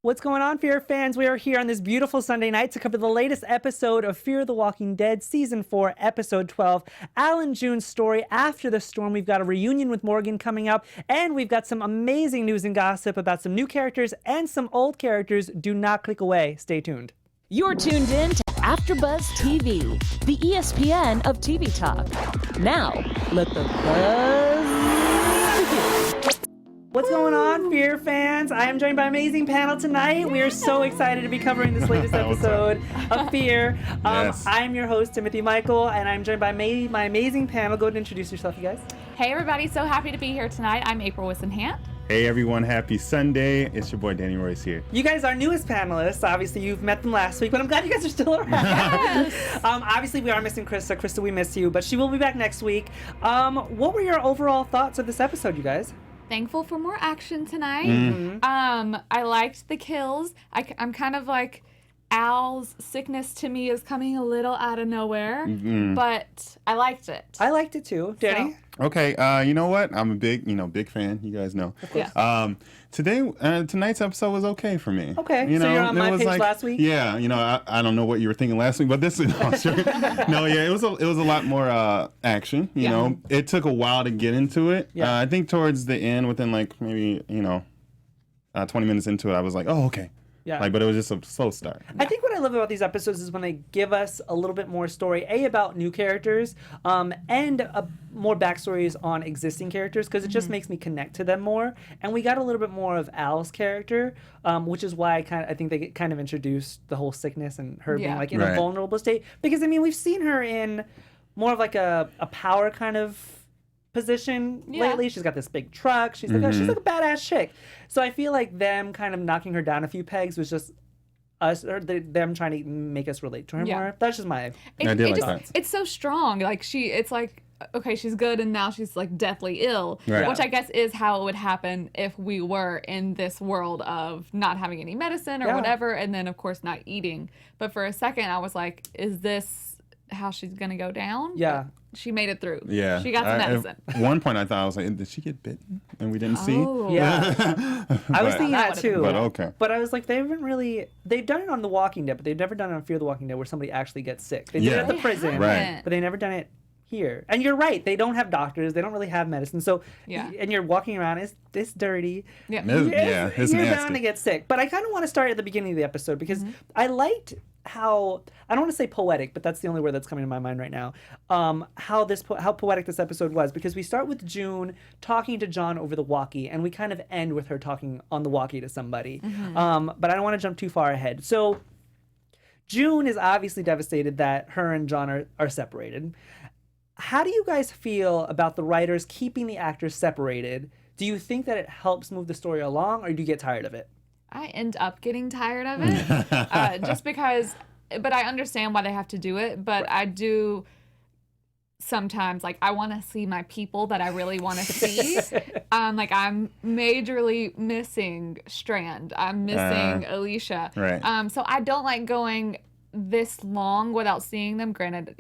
What's going on, Fear fans? We are here on this beautiful Sunday night to cover the latest episode of Fear the Walking Dead, Season 4, Episode 12, Al and June's story, After the Storm. We've got a reunion with Morgan coming up, and we've got some amazing news and gossip about some new characters and some old characters. Do not click away. Stay tuned. You're tuned in to AfterBuzz TV, the ESPN of TV talk. Now, let the buzz begin. What's going on, Fear fans? I am joined by an amazing panel tonight. We are so excited to be covering this latest episode of Fear. Yes. I'm your host, Timothy Michael, and I'm joined by my amazing panel. Go ahead and introduce yourself, you guys. Hey everybody, so happy to be here tonight. I'm April Whisenhant. Hey everyone, happy Sunday. It's your boy Danny Royce here. You guys are newest panelists. Obviously, you've met them last week, but I'm glad you guys are still around. Yes. Obviously, we are missing Krista. Krista, we miss you, but she will be back next week. What were your overall thoughts of this episode, you guys? Thankful for more action tonight. Mm-hmm. I liked the kills. I'm kind of like, Al's sickness to me is coming a little out of nowhere, but I liked it. I liked it too. Danny? Okay, you know what? I'm a big fan. You guys know. Yeah. Tonight's episode was okay for me. Okay, you so know, you're on it my was page last week? Yeah, I don't know what you were thinking last week, but this is it was a lot more action. You know, it took a while to get into it. Yeah. I think towards the end, within like maybe 20 minutes into it, I was like, oh okay. Yeah. But it was just a slow start. I think what I love about these episodes is when they give us a little bit more story, about new characters, and more backstories on existing characters, because it just makes me connect to them more. And we got a little bit more of Al's character, which is why I think they kind of introduced the whole sickness and her being like in a vulnerable state. Because I mean, we've seen her in more of like a power kind of position lately. She's got this big truck. She's like she's like a badass chick. So I feel like them kind of knocking her down a few pegs was just us, or them trying to make us relate to her more. That's just my It's so strong. Like it's like, okay, she's good and now she's like deathly ill, which I guess is how it would happen if we were in this world of not having any medicine or whatever, and then of course not eating. But for a second I was like, is this how she's gonna go down? Yeah. But she made it through. Yeah. She got some medicine. At one point I thought, I was like, did she get bitten? And we didn't see? Yeah. I was thinking that too. But okay. But I was like, they've done it on The Walking Dead, but they've never done it on Fear the Walking Dead where somebody actually gets sick. They did it at the prison, but they've never done it here. And you're right, they don't have doctors, they don't really have medicine. So, and you're walking around, it's dirty. It's you're nasty. bound to get sick. But I kind of want to start at the beginning of the episode because I liked how, I don't want to say poetic, but that's the only word that's coming to my mind right now, how poetic this episode was, because we start with June talking to John over the walkie, and we kind of end with her talking on the walkie to somebody. But I don't want to jump too far ahead. So June is obviously devastated that her and John are separated. How do you guys feel about the writers keeping the actors separated? Do you think that it helps move the story along, or do you get tired of it? I end up getting tired of it, just because, but I understand why they have to do it, but I do sometimes, like, I want to see my people that I really want to see. Like, I'm majorly missing Strand. I'm missing Alicia. Right. So I don't like going this long without seeing them. Granted,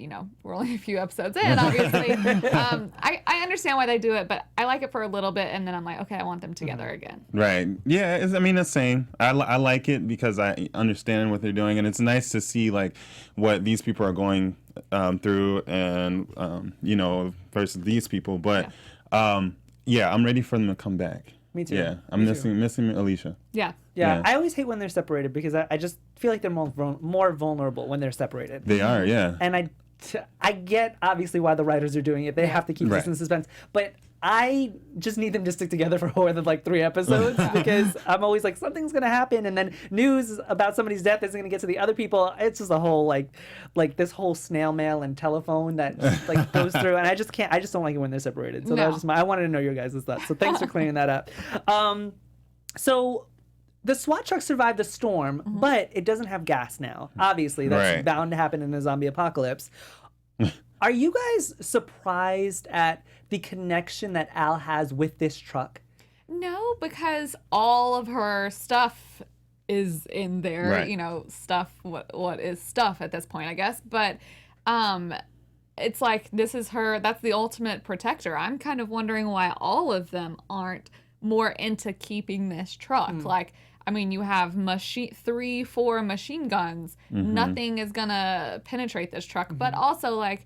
we're only a few episodes in, obviously. I understand why they do it, but I like it for a little bit, and then I'm like, okay, I want them together again. Right. Yeah, the same. I like it because I understand what they're doing, and it's nice to see, like, what these people are going through, and, versus these people. But, I'm ready for them to come back. Me too. Yeah, I'm missing Alicia. Yeah. Yeah, I always hate when they're separated because I just feel like they're more vulnerable when they're separated. They are, yeah. And I get obviously why the writers are doing it. They have to keep this in suspense, but I just need them to stick together for more than like 3 episodes because I'm always like, something's gonna happen, and then news about somebody's death isn't gonna get to the other people. It's just a whole like this whole snail mail and telephone that just, like goes through, and I just don't like it when they're separated. So that was just I wanted to know your guys' thoughts. So thanks for clearing that up. So the SWAT truck survived the storm, but it doesn't have gas now. Obviously, that's bound to happen in a zombie apocalypse. Are you guys surprised at the connection that Al has with this truck? No, because all of her stuff is in there. Right. Stuff. What is stuff at this point, I guess. But it's like this is her. That's the ultimate protector. I'm kind of wondering why all of them aren't more into keeping this truck. Like, I mean, you have 3-4 machine guns. Nothing is gonna penetrate this truck. But also, like,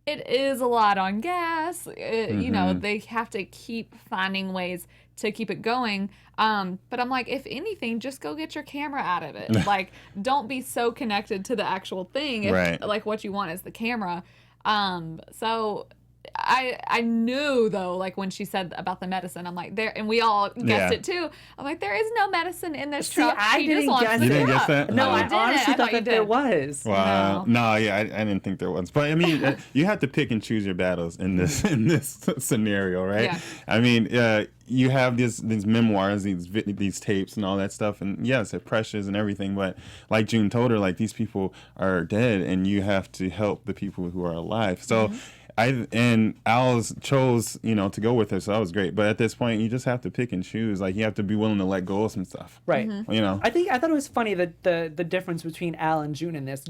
it is a lot on gas. You know, they have to keep finding ways to keep it going. But I'm like, if anything, just go get your camera out of it. Like, don't be so connected to the actual thing. If, like, what you want is the camera. So I knew, though, like, when she said about the medicine, I'm like, there, and we all guessed it too. I'm like, there is no medicine in this truck. I didn't guess You didn't guess that? No, I didn't. honestly I thought that there was. Wow. No, yeah, I didn't think there was. But I mean, you have to pick and choose your battles in this scenario, right? Yeah. I mean, you have these memoirs, these tapes, and all that stuff, and yes, it pressures and everything. But like June told her, like, these people are dead, and you have to help the people who are alive. So. And Als chose, you know, to go with her, so that was great. But at this point, you just have to pick and choose. Like, you have to be willing to let go of some stuff. Right. You know. I thought it was funny that the difference between Al and June in this.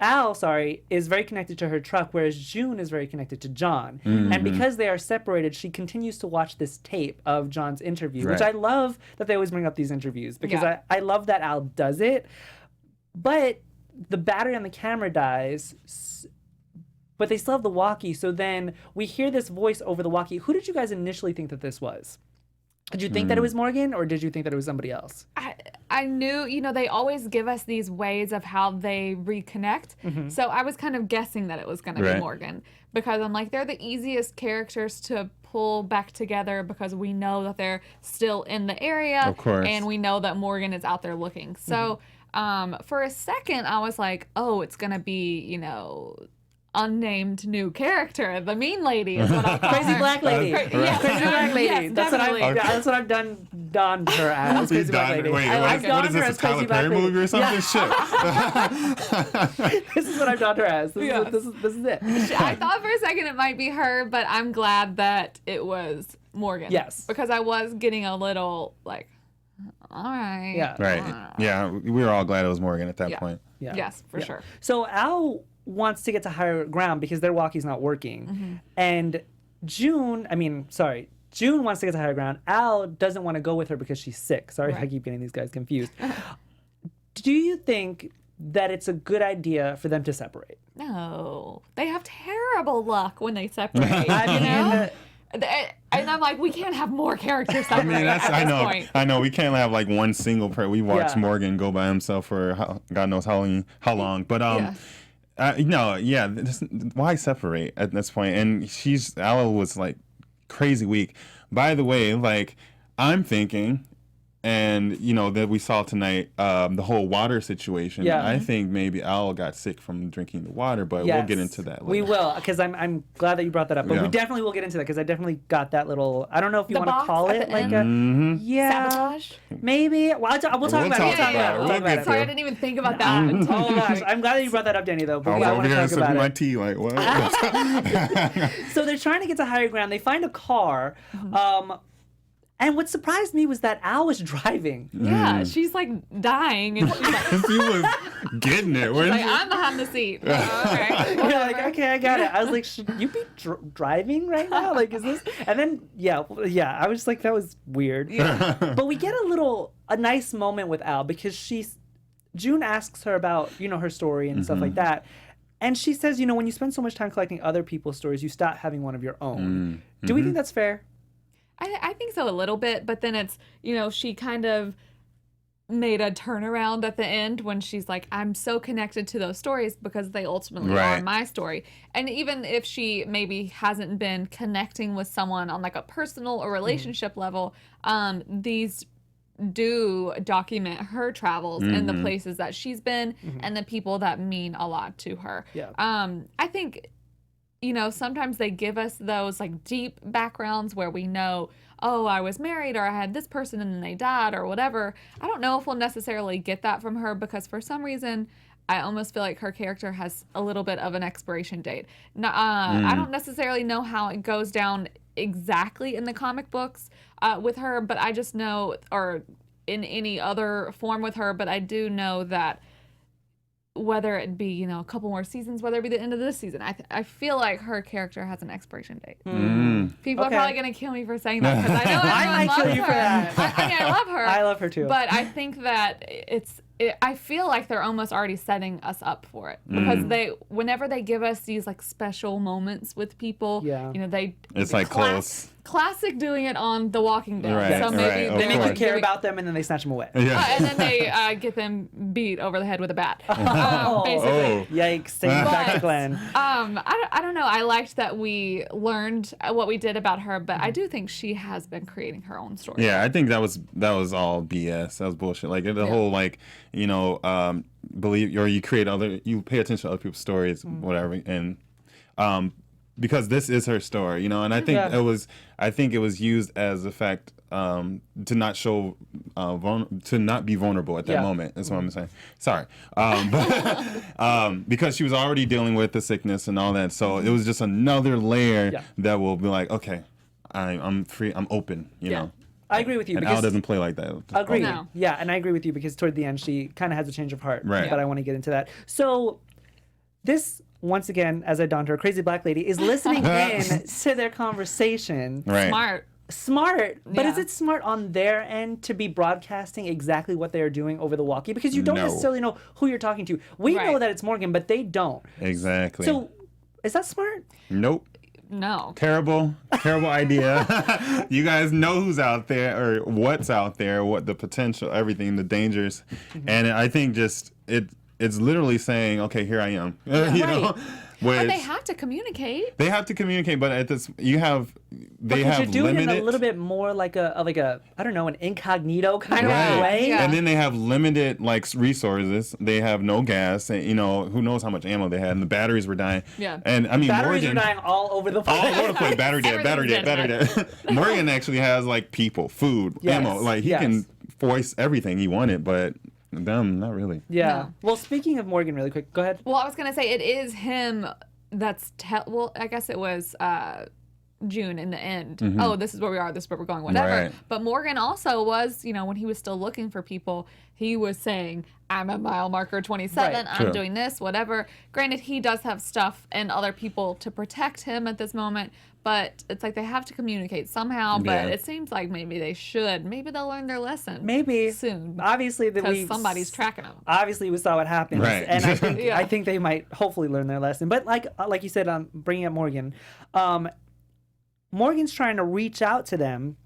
Al is very connected to her truck, whereas June is very connected to John. And because they are separated, she continues to watch this tape of John's interview, which I love that they always bring up these interviews, because I love that Al does it. But the battery on the camera dies. But they still have the walkie, so then we hear this voice over the walkie. Who did you guys initially think that this was? Did you think that it was Morgan, or did you think that it was somebody else? I knew, you know, they always give us these ways of how they reconnect. So I was kind of guessing that it was going to be Morgan, because I'm like, they're the easiest characters to pull back together, because we know that they're still in the area. Of course. And we know that Morgan is out there looking. So for a second, I was like, oh, it's going to be, you know, unnamed new character, the mean lady is what I call Crazy her. black lady. Yes, Crazy black lady. yes, That's what I've donned her as. Crazy black lady. Wait, I've what donned is her this, a as Crazy Tyler Black Perry Lady. movie or something? Shit. This is what I've donned her as. This is it. I thought for a second it might be her, but I'm glad that it was Morgan. Yes. Because I was getting a little like, all right. Yeah. Right. Yeah, we were all glad it was Morgan at that point. Yeah. Yes, for sure. So Al wants to get to higher ground because their walkie's not working. And June wants to get to higher ground. Al doesn't want to go with her because she's sick. Sorry, I keep getting these guys confused. Do you think that it's a good idea for them to separate? No. They have terrible luck when they separate. I mean, and I'm like, we can't have more characters separate I mean, at this point. I know. We can't have like one single person. We watched Morgan go by himself for God knows how long. But why separate at this point? And Al was like crazy weak. By the way, like, I'm thinking, and you know that we saw tonight, the whole water situation. Yeah. I think maybe Al got sick from drinking the water, but we'll get into that later. We will, because I'm glad that you brought that up. But we definitely will get into that, because I definitely got that little, I don't know if you want to call it like a sabotage. Maybe. Well, we'll talk about it. We'll get there. Sorry, I didn't even think about that until Oh gosh, I'm glad that you brought that up, Danny. Though, but I I'm want over to here talk about sipping my it. tea. Like what? So they're trying to get to higher ground. They find a car. And what surprised me was that Al was driving. Yeah, she's like dying, and she's like, He was getting it. I'm behind the seat. Okay. You're like, okay, I got it. I was like, should you be driving right now? Like, is this? And then, yeah, I was just like, that was weird. Yeah. But we get a nice moment with Al, because June asks her about, you know, her story and stuff like that. And she says, you know, when you spend so much time collecting other people's stories, you stop having one of your own. Do we think that's fair? I think so a little bit, but then it's, you know, she kind of made a turnaround at the end when she's like, I'm so connected to those stories because they ultimately are my story. And even if she maybe hasn't been connecting with someone on like a personal or relationship level, these do document her travels and the places that she's been and the people that mean a lot to her. Yeah. I think, you know, sometimes they give us those like deep backgrounds where we know, oh, I was married, or I had this person and then they died, or whatever. I don't know if we'll necessarily get that from her, because for some reason, I almost feel like her character has a little bit of an expiration date. I don't necessarily know how it goes down exactly in the comic books with her, but I just know, or in any other form with her, but I do know that whether it be, you know, a couple more seasons, whether it be the end of this season, I feel like her character has an expiration date. People are probably going to kill me for saying that because I know I might kill you for that. I mean, I love her. I love her too. But I think that I feel like they're almost already setting us up for it because whenever they give us these like special moments with people, you know, it's like close. Classic doing it on The Walking Dead. Right, so maybe they make you care about them and then they snatch them away. and then they get them beat over the head with a bat. Basically. Yikes! Same back to Glenn. I don't know. I liked that we learned what we did about her, but I do think she has been creating her own story. Yeah, I think that was all BS. That was bullshit. Like the whole like, you know, believe or you pay attention to other people's stories, whatever, and because this is her story, you know, and I think it was used as a fact to not show to not be vulnerable at that moment. That's what I'm saying. Sorry, but because she was already dealing with the sickness and all that, so it was just another layer that will be like, okay, I'm free, I'm open, you know. I agree with you. And Al doesn't play like that. Agree. No. Yeah, and I agree with you because toward the end she kind of has a change of heart. Right. But I want to get into that. So this, once again, as I donned her, crazy black lady, is listening in to their conversation. Right. Smart, but is it smart on their end to be broadcasting exactly what they are doing over the walkie? Because you don't necessarily know who you're talking to. We know that it's Morgan, but they don't. Exactly. So is that smart? Nope. No. Terrible idea. You guys know who's out there or what's out there, what the potential, everything, the dangers. And I think just it's literally saying, okay, here I am. You know? But they have to communicate. They have to communicate, but at this, they have you're doing limited. it a little bit more like a I don't know, an incognito kind of way. Yeah. And then they have limited like resources. They have no gas, and you know who knows how much ammo they had, and the batteries were dying. Yeah. And I mean, Batteries Morgan are dying all over the place. all over the place. Battery dead. Morgan actually has like people, food, ammo. Like he can voice everything he wanted, but them not really. Yeah. No. Well, speaking of Morgan, really quick, go ahead. Well, I was gonna say it is him. That's well, I guess it was June in the end. Oh, this is where we are. This is where we're going. Whatever. Right. But Morgan also was, you know, when he was still looking for people, he was saying, "I'm at mile marker 27. Right. I'm True. doing this. Whatever." Granted, he does have stuff and other people to protect him at this moment. But it's like they have to communicate somehow. But it seems like maybe they should. Maybe they'll learn their lesson. Maybe soon. Obviously, because somebody's tracking them. Obviously, we saw what happened, Right. and I think they might hopefully learn their lesson. But like you said, bringing up Morgan, Morgan's trying to reach out to them.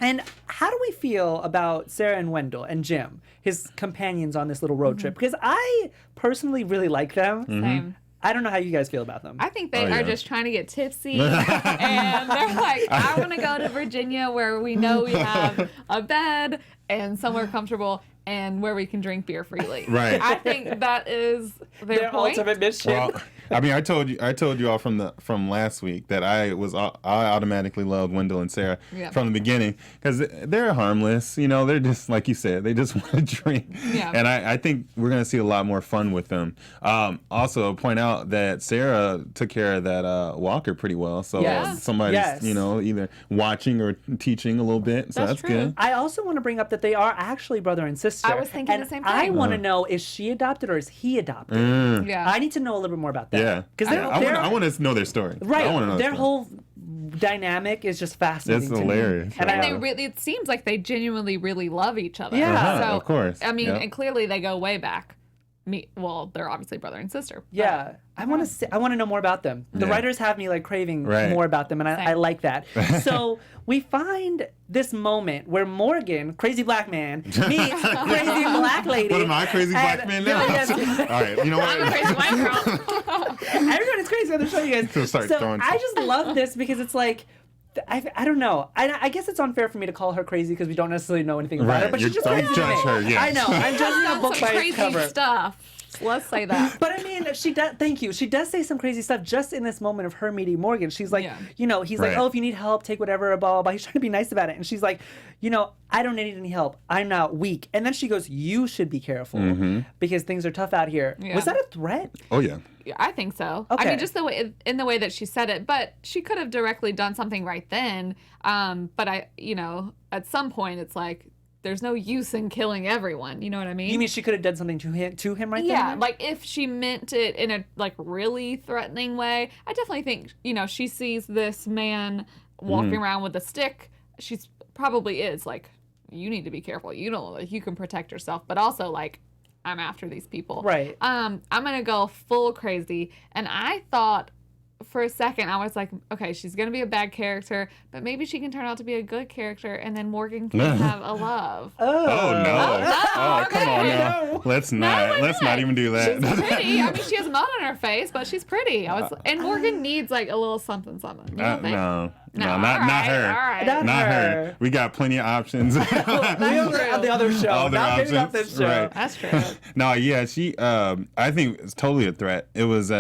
And how do we feel about Sarah and Wendell and Jim, his companions on this little road trip? Because I personally really like them. Same. I don't know how you guys feel about them. I think they are just trying to get tipsy, and they're like, I want to go to Virginia where we know we have a bed and somewhere comfortable and where we can drink beer freely. Right. I think that is their point. ultimate mission. Well, I mean, I told you all from last week that I automatically loved Wendell and Sarah from the beginning because they're harmless. You know, they're just like you said, they just want to drink. Yeah. And I think we're gonna see a lot more fun with them. Also, point out that Sarah took care of that Walker pretty well. So somebody's you know either watching or teaching a little bit. So that's true. good. I also want to bring up that they are actually brother and sister. I was thinking and the same I thing. want to know, is she adopted or is he adopted? Yeah. I need to know a little bit more about that. Yeah. Because I want to know their story. right. I want to know their story. whole dynamic is just fascinating. It's to hilarious. Me. And And they really, it seems like they genuinely really love each other. Yeah. So, of course. I mean, Yep. and clearly they go way back. Well, they're obviously brother and sister. Yeah, I want to know more about them. The Yeah. writers have me like craving Right. more about them, and I Same. like that. So we find this moment where Morgan, crazy black man, meets crazy black lady. What am I, crazy black man now? Yes. All right, you know what? I'm a crazy white girl. Everyone is crazy on the show, you guys. Gonna start So throwing I just love this because it's like, I don't know. I guess it's unfair for me to call her crazy because we don't necessarily know anything about her, but she's just Don't crazy to judge me. her, yes. I know. I'm judging a book Some by its crazy cover. stuff. Let's say that. But I mean, she does. Thank you. She does say some crazy stuff just in this moment of her meeting Morgan. She's like, you know, he's like, Right. oh, if you need help, take whatever, blah, blah, blah. He's trying to be nice about it. And she's like, you know, I don't need any help. I'm not weak. And then she goes, you should be careful because things are tough out here. Yeah. Was that a threat? Oh yeah. I think so. I Okay. mean, just the way in the way that she said it, but she could have directly done something right then. But you know, at some point, it's like there's no use in killing everyone. You know what I mean? You mean she could have done something to him right there? Yeah, like if she meant it in a like really threatening way. I definitely think, she sees this man walking around with a stick. She's probably is like, you need to be careful. You know, like you can protect yourself, but also like, I'm after these people. Right. I'm gonna go full crazy. And I thought for a second, I was like, okay, she's gonna be a bad character, but maybe she can turn out to be a good character, and then Morgan can have a love. Oh no! Oh, come on now. Let's not even do that. She's pretty. I mean, she has mud on her face, but she's pretty. And Morgan needs like a little something. You don't think? No, not her. All right. Not her. We got plenty of options. On the other show. Other Not options. this show. Right. That's true. No, yeah, she. I think it's totally a threat. It was.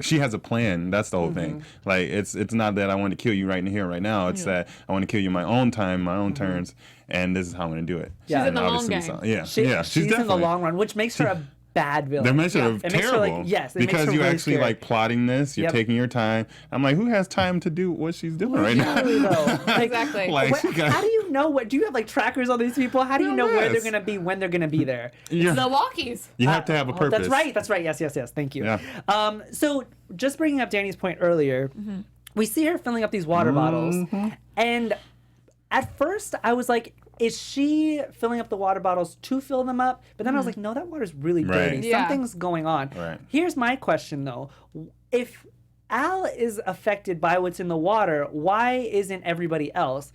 She has a plan. That's the whole thing. Like it's not that I want to kill you right here, right now. It's that I want to kill you my own time, my own terms, and this is how I'm going to do it. Yeah. She's in the long Obviously, game. She's in the long run, which makes her a bad villain. That makes her It makes terrible. her, like, yes, it makes because her you're really actually scary. like plotting this. You're taking your time. I'm like, who has time to do what she's doing right now? Really, though. Like, Exactly. Like, she got- how do you know what? Do you have like trackers on these people? How do you know where they're Yes. gonna be when they're gonna be there? Yeah. The Walkies. You have to have a purpose. That's right. Yes. Thank you. Yeah. So just bringing up Danny's point earlier, we see her filling up these water bottles, and at first I was like, is she filling up the water bottles to fill them up? But then I was like, no, that water's really dirty. Right. Yeah. Something's going on. Right. Here's my question though. If Al is affected by what's in the water, why isn't everybody else?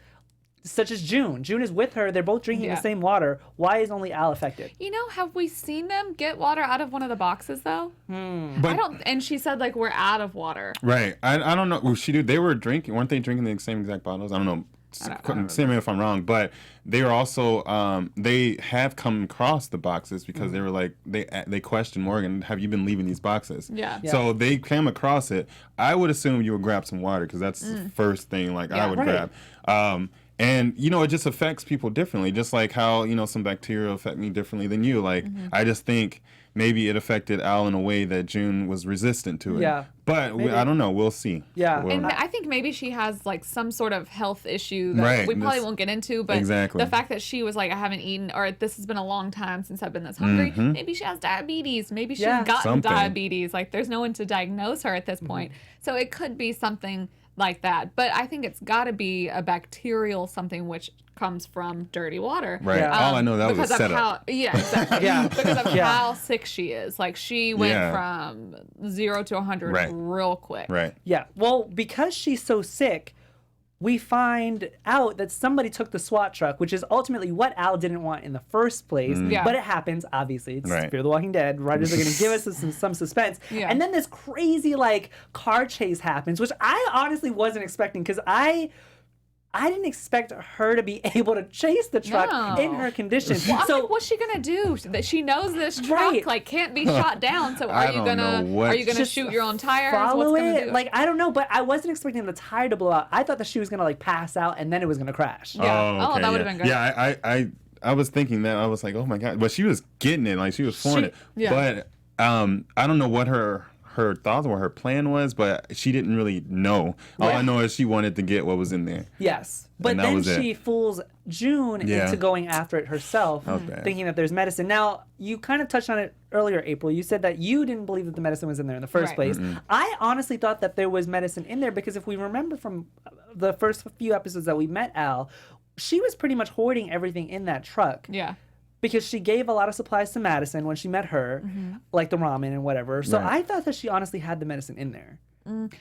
Such as June. June is with her. They're both drinking the same water. Why is only Al affected? Have we seen them get water out of one of the boxes though? But, I don't. And she said like we're out of water. right. I don't know. Well, they were drinking. Weren't they drinking the same exact bottles? I don't know. See me if I'm wrong, but they were also they have come across the boxes because they were like they questioned Morgan, have you been leaving these boxes? Yeah. So they came across it. I would assume you would grab some water because that's the first thing I would grab. And it just affects people differently, just like how some bacteria affect me differently than you. Like I just think maybe it affected Al in a way that June was resistant to it. Yeah. But I don't know. We'll see. Yeah. And I think maybe she has like some sort of health issue that we probably won't get into, but the fact that she was like, I haven't eaten, or this has been a long time since I've been this hungry, maybe she has diabetes, maybe she's gotten diabetes. Like there's no one to diagnose her at this point. So it could be something like that. But I think it's got to be a bacterial something which comes from dirty water. Right. All I know that was a setup. Exactly. Because of how sick she is. Like she went from 0 to 100 real quick. Right. Yeah. Well, because she's so sick, we find out that somebody took the SWAT truck, which is ultimately what Al didn't want in the first place. Yeah. But it happens, obviously. It's Fear the Walking Dead. Writers are going to give us some suspense. Yeah. And then this crazy, car chase happens, which I honestly wasn't expecting because I didn't expect her to be able to chase the truck in her condition. Well, I'm like, what's she gonna do? That she knows this truck can't be shot down. So are you gonna shoot your own tires? Follow What's it? gonna do? I don't know, but I wasn't expecting the tire to blow out. I thought that she was gonna pass out and then it was gonna crash. Yeah. Okay, that would have been good. Yeah, I was thinking that. I was like, oh my god, but she was getting it. She was flooring it. Yeah. But I don't know what her thoughts or her plan was, but she didn't really know. All I know is she wanted to get what was in there. Yes. But And that then was it. she fools June into going after it herself, thinking that there's medicine. Now, you kind of touched on it earlier, April. You said that you didn't believe that the medicine was in there in the first place. I honestly thought that there was medicine in there because if we remember from the first few episodes that we met Al, she was pretty much hoarding everything in that truck. Yeah. Because she gave a lot of supplies to Madison when she met her, like the ramen and whatever. So I thought that she honestly had the medicine in there.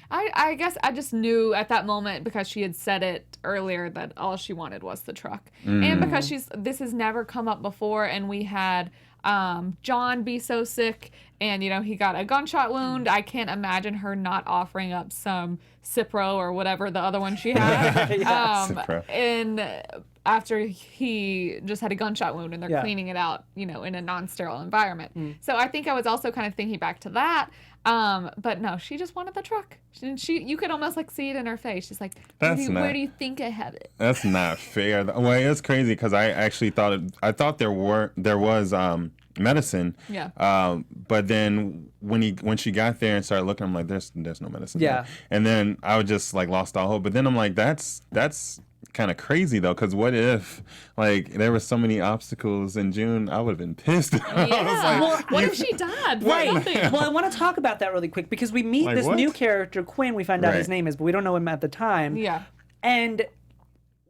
I guess I just knew at that moment because she had said it earlier that all she wanted was the truck. And because this has never come up before and we had John be so sick and he got a gunshot wound. I can't imagine her not offering up some Cipro or whatever the other one she had. Cipro. And after he just had a gunshot wound and they're cleaning it out, in a non-sterile environment. So I think I was also kind of thinking back to that. But no, she just wanted the truck. You could almost see it in her face. She's like, where do you think I have it? That's not fair. Well, it's crazy because I actually thought there was medicine. Yeah. But then when she got there and started looking, I'm like, there's no medicine. Yeah. There. And then I was just lost all hope. But then I'm like, that's kind of crazy though, because what if like there were so many obstacles in June? I would have been pissed. Yeah. What if she died? Right. Well, I want to talk about that really quick because we meet this new character, Quinn. We find out his name is, but we don't know him at the time. Yeah. And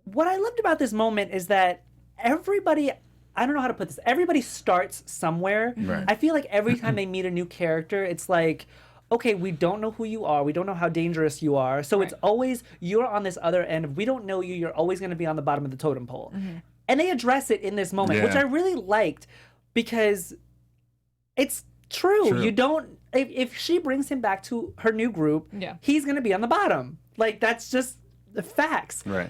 what I loved about this moment is that everybody, I don't know how to put this, everybody starts somewhere. Right. I feel like every time they meet a new character, it's like, okay, we don't know who you are. We don't know how dangerous you are. So it's always, you're on this other end. If we don't know you, you're always going to be on the bottom of the totem pole. Mm-hmm. And they address it in this moment, which I really liked because it's true. You don't, if she brings him back to her new group, he's going to be on the bottom. Like, that's just the facts. Right.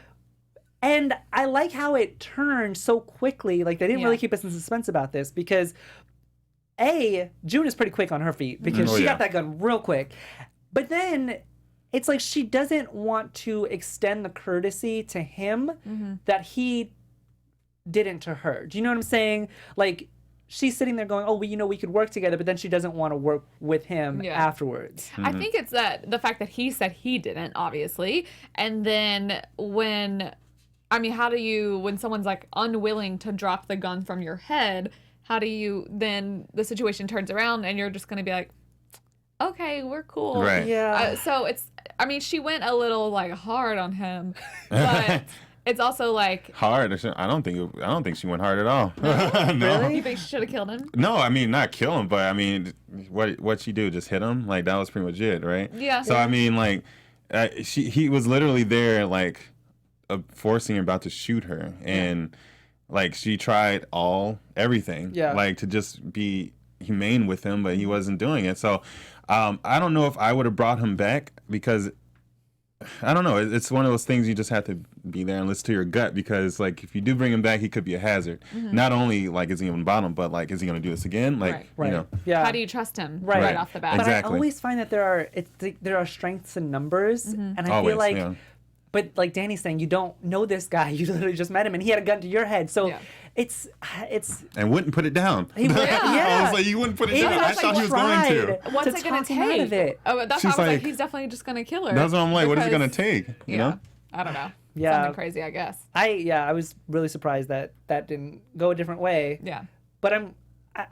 And I like how it turned so quickly. Like, they didn't really keep us in suspense about this because June is pretty quick on her feet because she got that gun real quick. But then it's like she doesn't want to extend the courtesy to him that he didn't to her. Do you know what I'm saying? Like, she's sitting there going, oh, well, we could work together, but then she doesn't want to work with him afterwards. I think it's the fact that he said he didn't, obviously. And then how do you, when someone's like unwilling to drop the gun from your head, how do you, then the situation turns around and you're just going to be like, okay, we're cool. Right. Yeah. So she went a little like hard on him, but it's also like hard. I don't think she went hard at all. No. Really? You think she should have killed him? No, I mean not kill him, but I mean, what she do? Just hit him? Like that was pretty much it, right? Yeah. So I mean, like, he was literally there, like, forcing her, about to shoot her, and like she tried everything, like to just be humane with him, but he wasn't doing it. So I don't know if I would have brought him back because I don't know. It's one of those things you just have to be there and listen to your gut because, like, if you do bring him back, he could be a hazard. Mm-hmm. Not only, like, is he on the bottom, but, like, is he going to do this again? Like, you know. Yeah. How do you trust him right off the bat? But I always find that there are strengths in numbers, and I feel like, but like Danny's saying, you don't know this guy. You literally just met him, and he had a gun to your head. So it's and wouldn't put it down. He would, I was like, you wouldn't put it down. I thought he was going to. What's it going to take? Oh, that's why I was like, he's definitely just going to kill her. That's what I'm like. What is it going to take? You know? I don't know. Yeah. Something crazy, I guess. I was really surprised that didn't go a different way. Yeah. But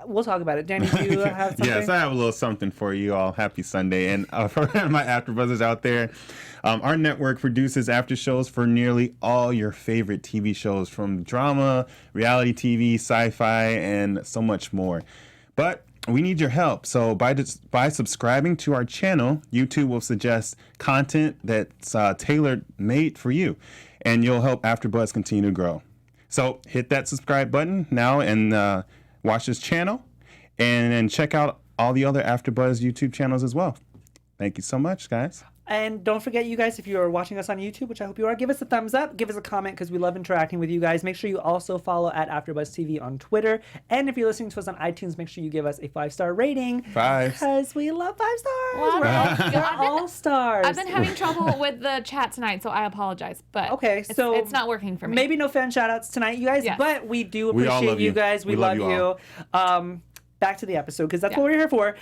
we'll talk about it. Danny, do you have something? Yes, I have a little something for you all. Happy Sunday. And for my AfterBuzzers out there, our network produces after shows for nearly all your favorite TV shows, from drama, reality TV, sci-fi, and so much more. But we need your help. So by subscribing to our channel, YouTube will suggest content that's tailor-made for you, and you'll help AfterBuzz continue to grow. So hit that subscribe button now and watch this channel, and then check out all the other AfterBuzz YouTube channels as well. Thank you so much, guys. And don't forget, you guys, if you are watching us on YouTube, which I hope you are, give us a thumbs up, give us a comment, because we love interacting with you guys. Make sure you also follow at AfterBuzz TV on Twitter. And if you're listening to us on iTunes, make sure you give us a 5-star rating. 5. Because we love 5 stars. Well, we're all stars. I've been having trouble with the chat tonight, so I apologize. But so it's not working for me. Maybe no fan shout-outs tonight, you guys, but we do appreciate you guys. We love you. Back to the episode, because that's what we're here for.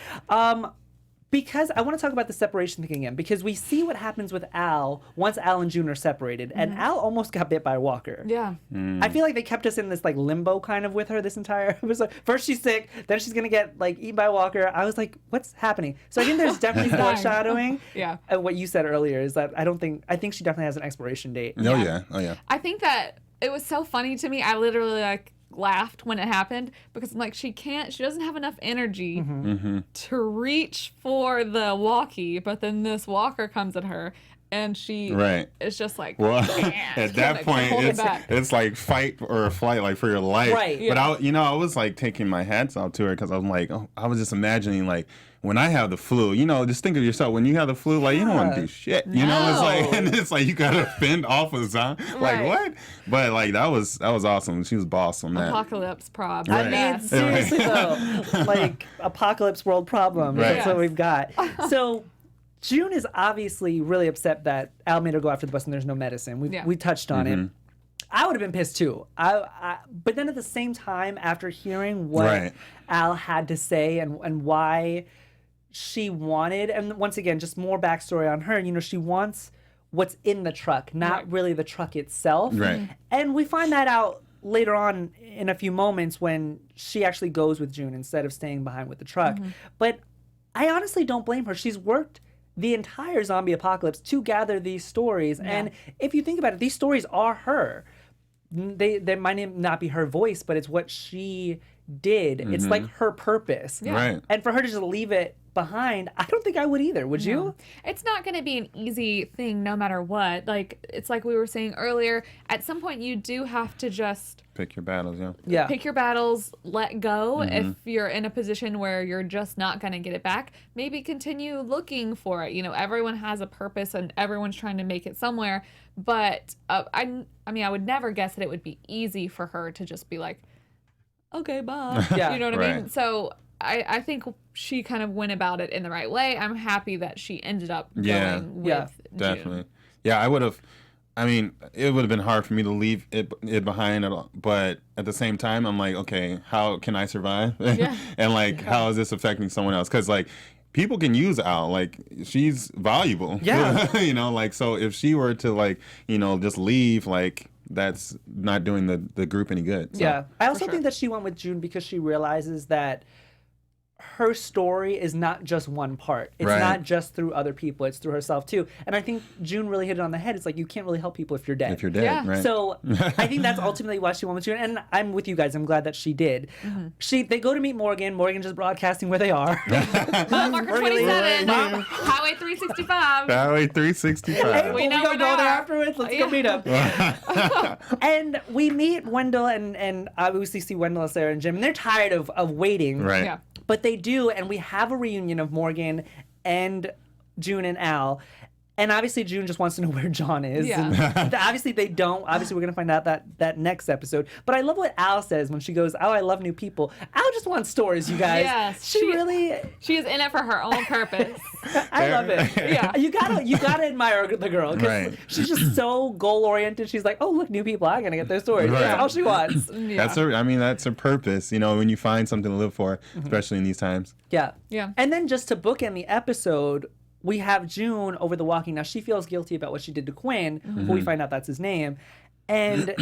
Because I want to talk about the separation thing again, because we see what happens with Al once Al and June are separated, and Al almost got bit by a walker. Yeah. I feel like they kept us in this like limbo kind of with her this entire episode. First she's sick, then she's gonna get like eaten by a walker. I was like, what's happening? So I think there's definitely foreshadowing. What you said earlier is that I think she definitely has an expiration date. Oh yeah. I think that it was so funny to me. I literally laughed when it happened, because I'm like, she doesn't have enough energy to reach for the walkie, but then this walker comes at her and she is just like, at that point it's like fight or flight, like for your life. But I was like taking my hats off to her, because I'm like, I was just imagining, like, when I have the flu, just think of yourself. When you have the flu, like, you don't want to do shit. You know, it's like, and it's like you gotta fend off of zombie. Like, what? But like that was awesome. She was boss on that. Apocalypse prob. I mean, seriously though, like apocalypse world problem. That's what we've got. So June is obviously really upset that Al made her go after the bus and there's no medicine. We touched on it. I would have been pissed too. But then at the same time, after hearing what Al had to say and why she wanted, and once again, just more backstory on her, she wants what's in the truck, not really the truck itself. Right. And we find that out later on in a few moments when she actually goes with June instead of staying behind with the truck. But I honestly don't blame her. She's worked the entire zombie apocalypse to gather these stories. And if you think about it, these stories are her. They might not be her voice, but it's what she did. It's like her purpose. Right. And for her to just leave it behind, I don't think I would either. Would you? It's not going to be an easy thing no matter what. Like, it's like we were saying earlier, at some point you do have to just Pick your battles, pick your battles, let go. If you're in a position where you're just not going to get it back, maybe continue looking for it. You know, everyone has a purpose and everyone's trying to make it somewhere. But I mean, I would never guess that it would be easy for her to just be like, okay, bye. Yeah. You know what I mean? Right. So I think she kind of went about it in the right way. I'm happy that she ended up going with June. Definitely. Yeah, I would have. I mean, it would have been hard for me to leave it behind, but at the same time, I'm like, okay, how can I survive? And like, how is this affecting someone else? Because like, people can use Al. Like, she's valuable. Yeah. You know, like, so if she were to like, you know, just leave, like, that's not doing the group any good. So. Yeah. I also think that she went with June because she realizes that her story is not just one part. It's not just through other people. It's through herself too. And I think June really hit it on the head. It's like, you can't really help people if you're dead. If you're dead, right. So I think that's ultimately why she went with June. And I'm with you guys. I'm glad that she did. They go to meet Morgan. Morgan just broadcasting where they are. Mile marker 27, Highway 365. Highway 365. Hey, We know go where there they are. afterwards. Let's go meet him. And we meet Wendell and obviously see Wendell, Sarah, and Jim. And they're tired of waiting. Right. Yeah. But they do, and we have a reunion of Morgan and June and Al. And obviously June just wants to know where John is. Yeah. And obviously they don't. Obviously we're going to find out that next episode. But I love what Al says when she goes, oh, I love new people. Al just wants stories, you guys. Yes, She really... She is in it for her own purpose. I love it. Yeah. You gotta admire the girl. 'Cause Right. she's just so goal-oriented. She's like, oh, look, new people. I'm going to get their stories. Right. That's all she wants. That's her. I mean, that's her purpose. You know, when you find something to live for, especially in these times. Yeah. Yeah. And then just to bookend the episode, we have June over the walking. Now, she feels guilty about what she did to Quinn, who we find out that's his name. And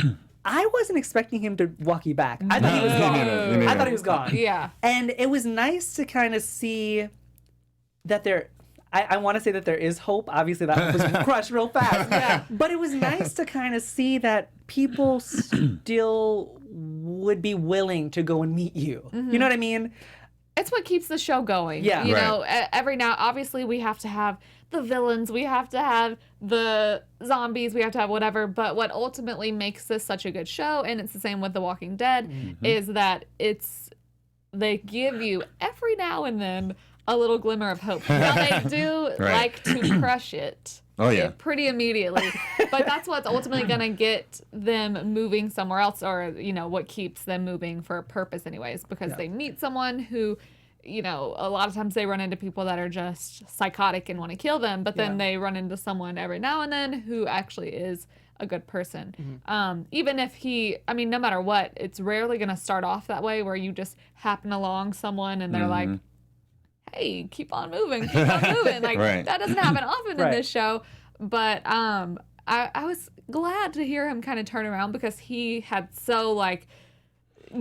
I wasn't expecting him to walkie back. I thought he was gone. I thought he was gone. Yeah. And it was nice to kind of see that there... I want to say that there is hope. Obviously, that was crushed real fast. Yeah. But it was nice to kind of see that people still would be willing to go and meet you. You know what I mean? It's what keeps the show going. Yeah. You Right. know, every now, obviously, we have to have the villains, we have to have the zombies, we have to have whatever. But what ultimately makes this such a good show, and it's the same with The Walking Dead, is that they give you every now and then a little glimmer of hope. Now, they do like to crush it. Oh, yeah. Pretty immediately. But that's what's ultimately going to get them moving somewhere else, or, you know, what keeps them moving for a purpose anyways, because they meet someone who, you know, a lot of times they run into people that are just psychotic and want to kill them, but then they run into someone every now and then who actually is a good person. Even if no matter what, it's rarely going to start off that way where you just happen along someone and they're like, hey, keep on moving. Like, that doesn't happen often in this show. But I was glad to hear him kind of turn around because he had so, like,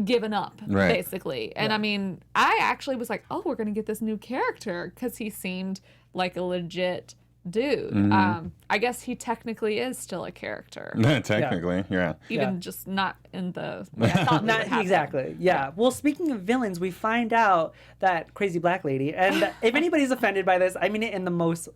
given up, basically. And, I mean, I actually was like, oh, we're going to get this new character because he seemed like a legit dude. I guess he technically is still a character. Technically, yeah. Even just not in the way I thought Not exactly. Yeah. Well, speaking of villains, we find out that crazy black lady, and if anybody's offended by this, I mean it in the most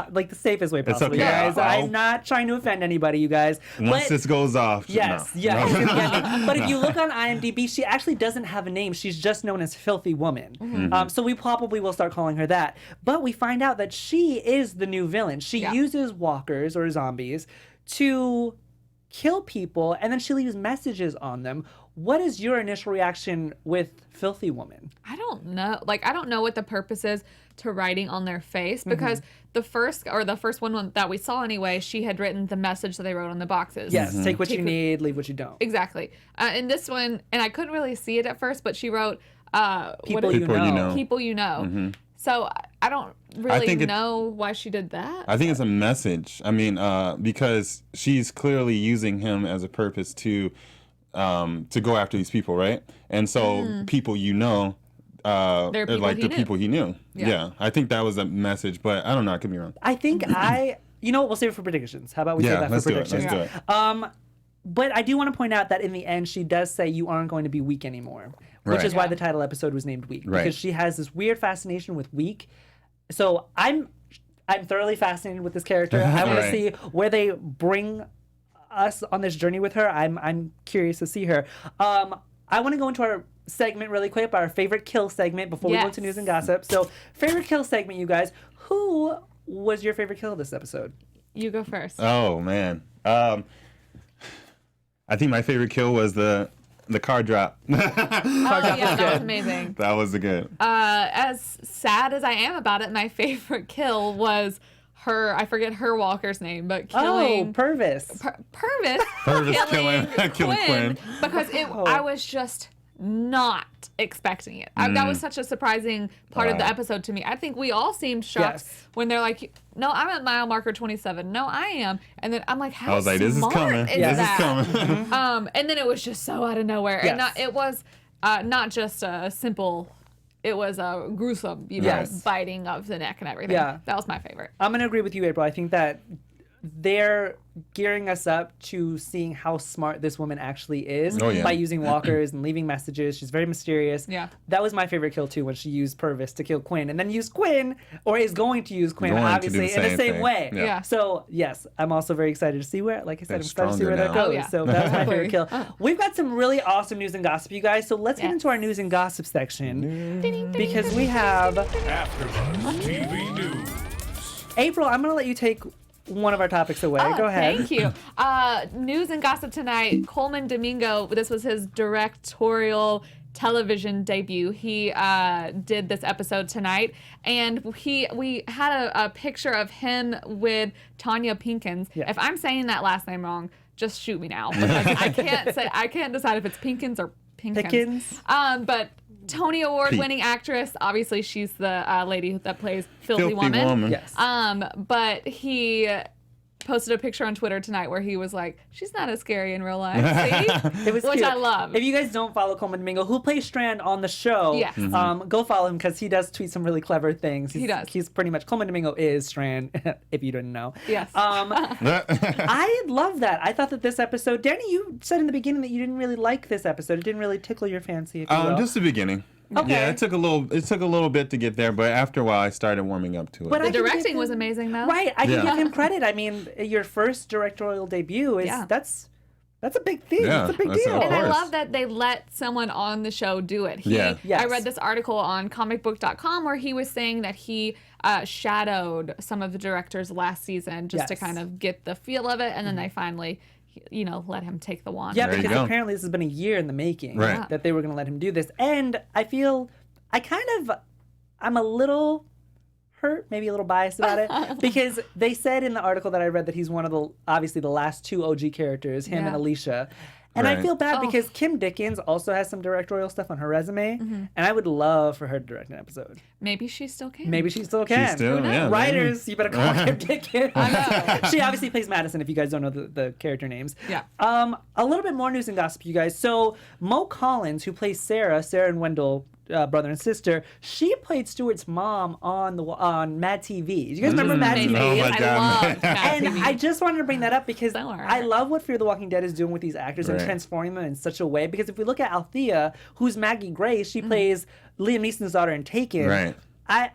the safest way possible, okay. you guys. Yeah. I'm not trying to offend anybody, you guys. Once this goes off, yes, no. yes. it's gonna be ending. But if you look on IMDb, she actually doesn't have a name. She's just known as Filthy Woman. So we probably will start calling her that. But we find out that she is the new villain. She uses walkers or zombies to kill people, and then she leaves messages on them. What is your initial reaction with Filthy Woman? I don't know. Like, I don't know what the purpose is to writing on their face, because the first one that we saw anyway, she had written the message that they wrote on the boxes. Yes, take what you need, leave what you don't. Exactly. In this one, and I couldn't really see it at first, but she wrote People you know. People you know. So I don't really know why she did that. I think it's a message. I mean, because she's clearly using him as a purpose to go after these people, right? And so people they're people he knew. Yeah, I think that was a message, but I don't know. I could be wrong. I think we'll save it for predictions. How about we save that for predictions? Let's do it. But I do want to point out that in the end, she does say you aren't going to be weak anymore, which is why the title episode was named Weak, because she has this weird fascination with weak. So I'm thoroughly fascinated with this character. I want to see where they bring us on this journey with her. I'm curious to see her. I want to go into our segment really quick, our favorite kill segment before we go into news and gossip. So favorite kill segment, you guys. Who was your favorite kill this episode? You go first. Oh man. I think my favorite kill was the car drop. That was amazing. That was good. As sad as I am about it, my favorite kill was her. I forget her walker's name, but killing Purvis. Purvis killing Quinn. Because I was just not expecting it. That was such a surprising part of the episode to me. I think we all seemed shocked when they're like, no, I'm at mile marker 27. No, I am. And then I'm like, how I was like, this is coming. This is coming. And then it was just so out of nowhere. And it was not just a simple, it was a gruesome, biting of the neck and everything. Yeah. That was my favorite. I'm going to agree with you, April. I think that they're gearing us up to seeing how smart this woman actually is by using walkers and leaving messages. She's very mysterious. Yeah. That was my favorite kill too, when she used Purvis to kill Quinn, and then used Quinn, or is going to use Quinn, obviously, in the same way. Yeah. So yes, I'm also very excited to see where, like I said, I'm excited to see where that goes. So that's my favorite kill. We've got some really awesome news and gossip, you guys. So let's get into our news and gossip section because we have AfterBuzz TV News. April, I'm going to let you take one of our topics away. Go ahead. Thank you. News and gossip tonight. Coleman Domingo, this was his directorial television debut. He did this episode tonight, and we had a picture of him with Tanya Pickens. Yeah. If I'm saying that last name wrong, just shoot me now. I can't decide if it's Pickens or Pickens. But Tony Award-winning actress. Obviously, she's the lady that plays Filthy Woman. Yes. But he posted a picture on Twitter tonight where he was like, she's not as scary in real life. See? It was Which cute. I love. If you guys don't follow Coleman Domingo, who plays Strand on the show, go follow him because he does tweet some really clever things. He does. He's pretty much, Coleman Domingo is Strand, if you didn't know. Yes. I love that. I thought that this episode, Danny, you said in the beginning that you didn't really like this episode. It didn't really tickle your fancy, if you will. Just the beginning. Okay. Yeah, it took a little bit to get there, but after a while I started warming up to it. But the directing was amazing, though. Right, I can give him credit. I mean, your first directorial debut is that's a big thing. Yeah, that's a big deal. And I love that they let someone on the show do it. I read this article on comicbook.com where he was saying that he shadowed some of the directors last season just to kind of get the feel of it, and then they finally let him take the wand. Yeah, because apparently this has been a year in the making that they were going to let him do this. And I feel I'm a little hurt, maybe a little biased about it, because they said in the article that I read that he's one of the last two OG characters, him and Alicia. And I feel bad because Kim Dickens also has some directorial stuff on her resume, and I would love for her to direct an episode. Maybe she still can. She still, Writers, you better call Kim Dickens. I know. She obviously plays Madison, if you guys don't know the character names. Yeah. A little bit more news and gossip, you guys. So Mo Collins, who plays Sarah and Wendell, brother and sister, she played Stuart's mom on Mad TV. Do you guys remember Mad TV? Oh my God. I loved Mad And TV. I just wanted to bring that up because I love what Fear the Walking Dead is doing with these actors and transforming them in such a way. Because if we look at Althea, who's Maggie Grace, she plays Liam Neeson's daughter in Taken. Right.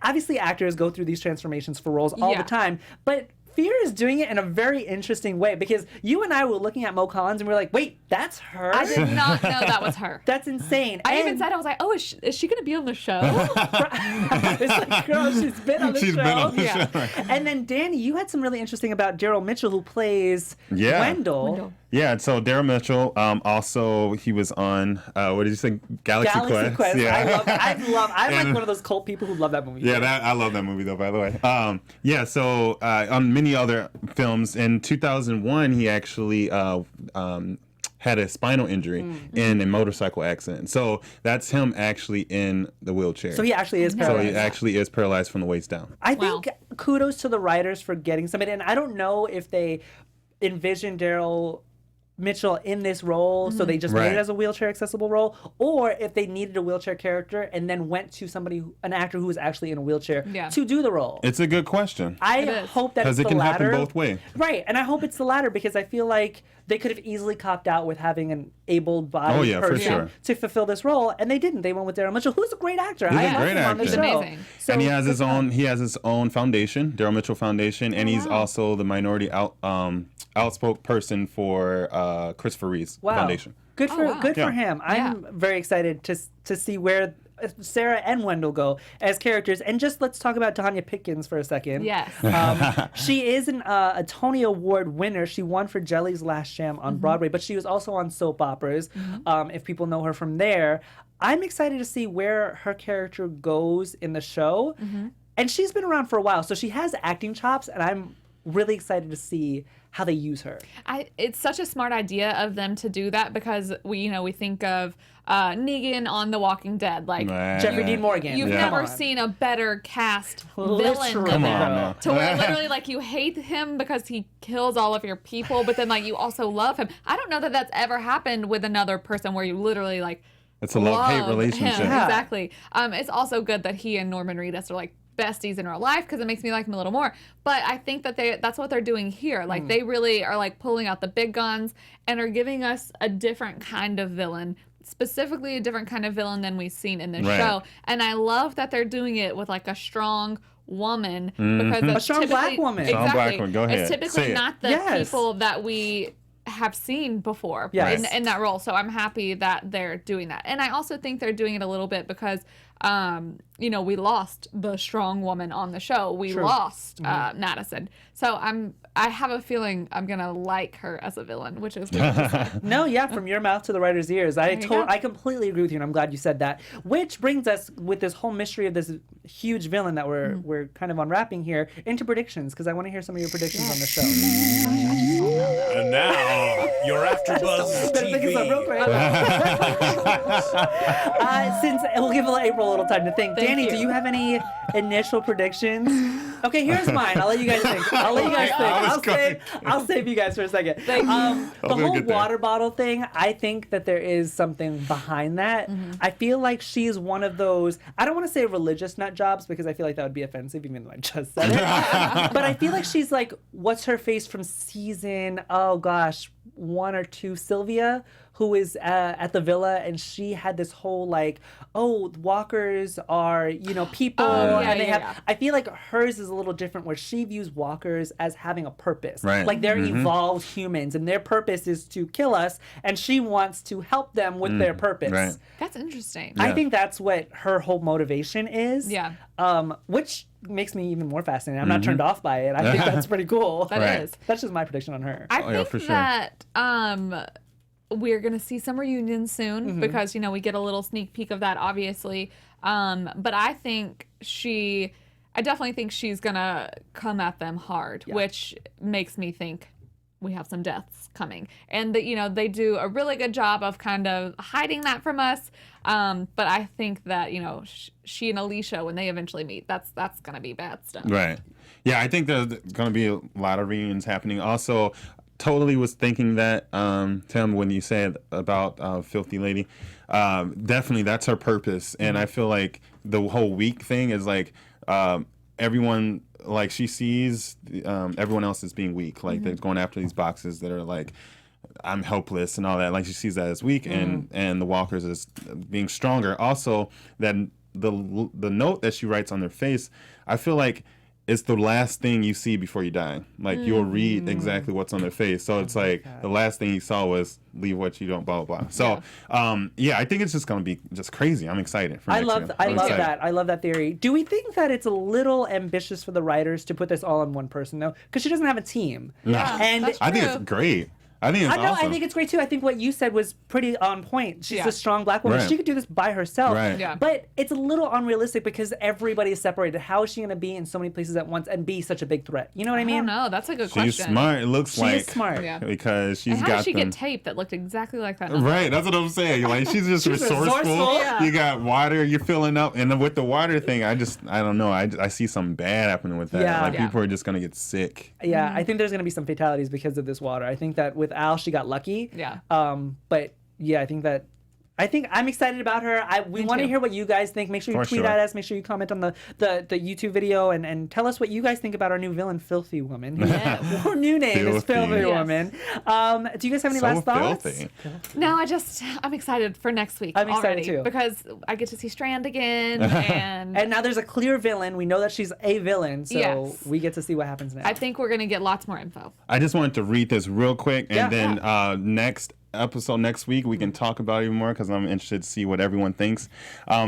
Obviously, actors go through these transformations for roles all the time, but Fear is doing it in a very interesting way because you and I were looking at Mo Collins and we were like, wait, that's her? I did not know that was her. That's insane. I even said, I was like, oh, is she going to be on the show? It's like, girl, she's been on the show. Been on the show. And then, Danny, you had some really interesting about Darrell Mitchell, who plays Wendell. Yeah, so Darrell Mitchell, also he was on, what did you say, Galaxy Quest? Yeah. I'm like one of those cult people who love that movie. Yeah, I love that movie though, by the way. So on many other films, in 2001 he actually had a spinal injury in a motorcycle accident. So that's him actually in the wheelchair. So he actually is So paralyzed. he actually is paralyzed from the waist down. I think kudos to the writers for getting somebody, and I don't know if they envisioned Darrell Mitchell in this role, so they just made it as a wheelchair accessible role, or if they needed a wheelchair character and then went to an actor who was actually in a wheelchair to do the role. It's a good question. I hope that it's the latter. Because it can happen both ways. Right, and I hope it's the latter because I feel like they could have easily copped out with having an able-bodied person to fulfill this role, and they didn't. They went with Darrell Mitchell, who's a great actor. He's I a love great him on the actor. show. Amazing. So, and he has his own foundation, Darrell Mitchell Foundation, and he's also the minority outspoke person for Christopher Reeve's foundation. Good for him. I'm very excited to see where Sarah and Wendell go as characters. And just let's talk about Tanya Pickens for a second. Yes. She is a Tony Award winner. She won for Jelly's Last Jam on Broadway, but she was also on soap operas, if people know her from there. I'm excited to see where her character goes in the show. And she's been around for a while, so she has acting chops, and I'm really excited to see how they use her. It's such a smart idea of them to do that because we think of Negan on The Walking Dead, like Jeffrey Dean Morgan. You've never seen a better cast villain than him. To where literally like you hate him because he kills all of your people, but then like you also love him. I don't know that that's ever happened with another person where you literally like it's a love-hate relationship. Exactly. It's also good that he and Norman Reedus are like besties in real life because it makes me like him a little more. But I think that that's what they're doing here. Like they really are like pulling out the big guns and are giving us a different kind of villain, specifically a different kind of villain than we've seen in this show. And I love that they're doing it with like a strong woman because a strong black woman. Exactly. Strong black woman. Go ahead. It's typically not the Yes. people that we have seen before in that role. So I'm happy that they're doing that. And I also think they're doing it a little bit because we lost the strong woman on the show. We lost Madison. So I have a feeling I'm gonna like her as a villain, which is good to say. No, from your mouth to the writer's ears. I completely agree with you, and I'm glad you said that. Which brings us, with this whole mystery of this huge villain that we're kind of unwrapping here, into predictions, because I want to hear some of your predictions on the show. And now, your AfterBuzz TV. Since we'll give April a little time to think. Danny, do you have any initial predictions? Okay, here's mine. I'll let you guys think. I'll save you guys for a second. The whole water bottle thing, I think that there is something behind that. I feel like she's one of those, I don't want to say religious nut jobs because I feel like that would be offensive even though I just said it. But I feel like she's like, what's her face from season, 1 or 2, Sylvia, who is at the villa, and she had this whole like, walkers are, people, and they have. I feel like hers is a little different, where she views walkers as having a purpose, like they're evolved humans, and their purpose is to kill us, and she wants to help them with their purpose. Right. That's interesting. I think that's what her whole motivation is. Yeah. Which makes me even more fascinated. I'm not turned off by it. I think that's pretty cool. That is. That's just my prediction on her. I think that we're going to see some reunions soon because, we get a little sneak peek of that, obviously. But I definitely think she's going to come at them hard, which makes me think we have some deaths coming. And that, they do a really good job of kind of hiding that from us. But I think that, she and Alicia, when they eventually meet, that's going to be bad stuff. Right. Yeah, I think there's going to be a lot of reunions happening. Also, totally was thinking that, Tim, when you said about Filthy Lady, definitely that's her purpose. And I feel like the whole week thing is like everyone, like she sees everyone else as being weak. Like they're going after these boxes that are like, I'm helpless and all that. Like she sees that as weak and the walkers as being stronger. Also, that the note that she writes on their face, I feel like it's the last thing you see before you die. Like you'll read exactly what's on their face. So it's like the last thing you saw was leave what you don't, blah, blah, blah. So I think it's just going to be just crazy. I'm excited. I love that. I love that theory. Do we think that it's a little ambitious for the writers to put this all on one person though? Because she doesn't have a team. Yeah, and that's I think true. it's great. I think it's I know. awesome. I think it's great too. I think what you said was pretty on point. She's Yeah. a strong black woman. Right. She could do this by herself. Right. Yeah. But it's a little unrealistic because everybody is separated. How is she going to be in so many places at once and be such a big threat? You know what I I mean? don't know. That's a good She's question. smart. It looks She like is smart. Yeah. because she's And how got did she them. get tape that looked exactly like that? Right, that's what I'm saying. Like she's just She's resourceful. resourceful. Yeah. You got water, you're filling up, and then with the water thing, I don't know. I see something bad happening with that. Yeah. Like Yeah. people are just gonna get sick. Yeah, I think there's going to be some fatalities because of this water. I think that with Al, she got lucky. Yeah. But yeah, I think I'm excited about her. We want to too. hear what you guys think. Make sure you For tweet sure. at us. Make sure you comment on the YouTube video and tell us what you guys think about our new villain, Filthy Woman. Yes. Her new name is Filthy. Filthy Yes. Woman. Do you guys have any So last thoughts? filthy. No, I'm excited for next week. I'm excited already too. because I get to see Strand again, and And now there's a clear villain. We know that she's a villain, so Yes. we get to see what happens next. I think we're gonna get lots more info. I just wanted to read this real quick, and Yeah. then next episode next week we can talk about it even more because I'm interested to see what everyone thinks.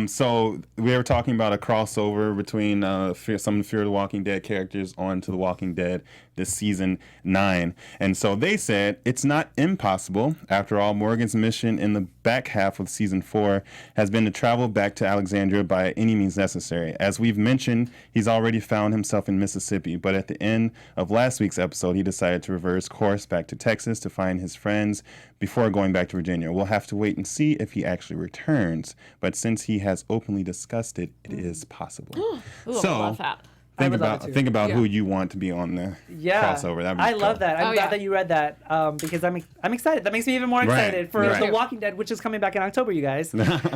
So we were talking about a crossover between some of the Fear of the Walking Dead characters onto The Walking Dead this season 9, and so they said it's not impossible. After all, Morgan's mission in the back half of season 4 has been to travel back to Alexandria by any means necessary. As we've mentioned, he's already found himself in Mississippi, but at the end of last week's episode he decided to reverse course back to Texas to find his friends before going back to Virginia. We'll have to wait and see if he actually returns, but since he has openly discussed it, it is possible. Ooh, I love that. I would love it too. Think about Yeah. who you want to be on the crossover. That'd be I cool. love that. I'm Oh, glad yeah. that you read that because I'm excited. That makes me even more Right, excited for right. The Walking Dead, which is coming back in October, you guys.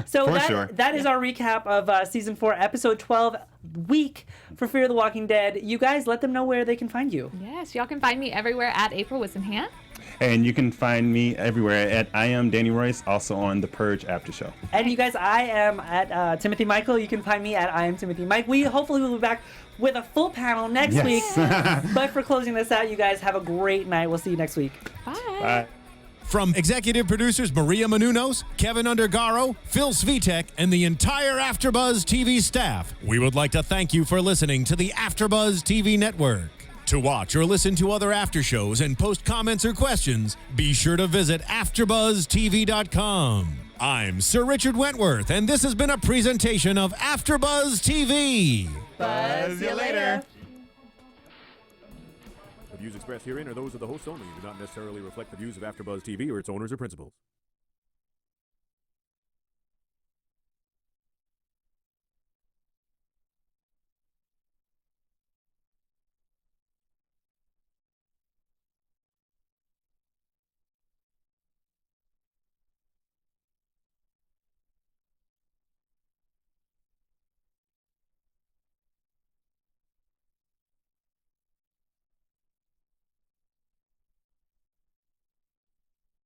So For sure. that is our recap of season 4, episode 12, week for Fear of the Walking Dead. You guys, let them know where they can find you. Yes, y'all can find me everywhere at April Whisenhant. And you can find me everywhere at I am Danny Royce, also on The Purge After Show. And you guys, I am at Timothy Michael. You can find me at I am Timothy Mike. We hopefully will be back with a full panel next Yes. week. But for closing this out, you guys have a great night. We'll see you next week. Bye. Bye. From executive producers Maria Menounos, Kevin Undergaro, Phil Svitek, and the entire AfterBuzz TV staff, we would like to thank you for listening to the AfterBuzz TV network. To watch or listen to other after shows and post comments or questions, be sure to visit AfterBuzzTV.com. I'm Sir Richard Wentworth, and this has been a presentation of AfterBuzz TV. Buzz you later. The views expressed herein are those of the hosts only and do not necessarily reflect the views of AfterBuzz TV or its owners or principals.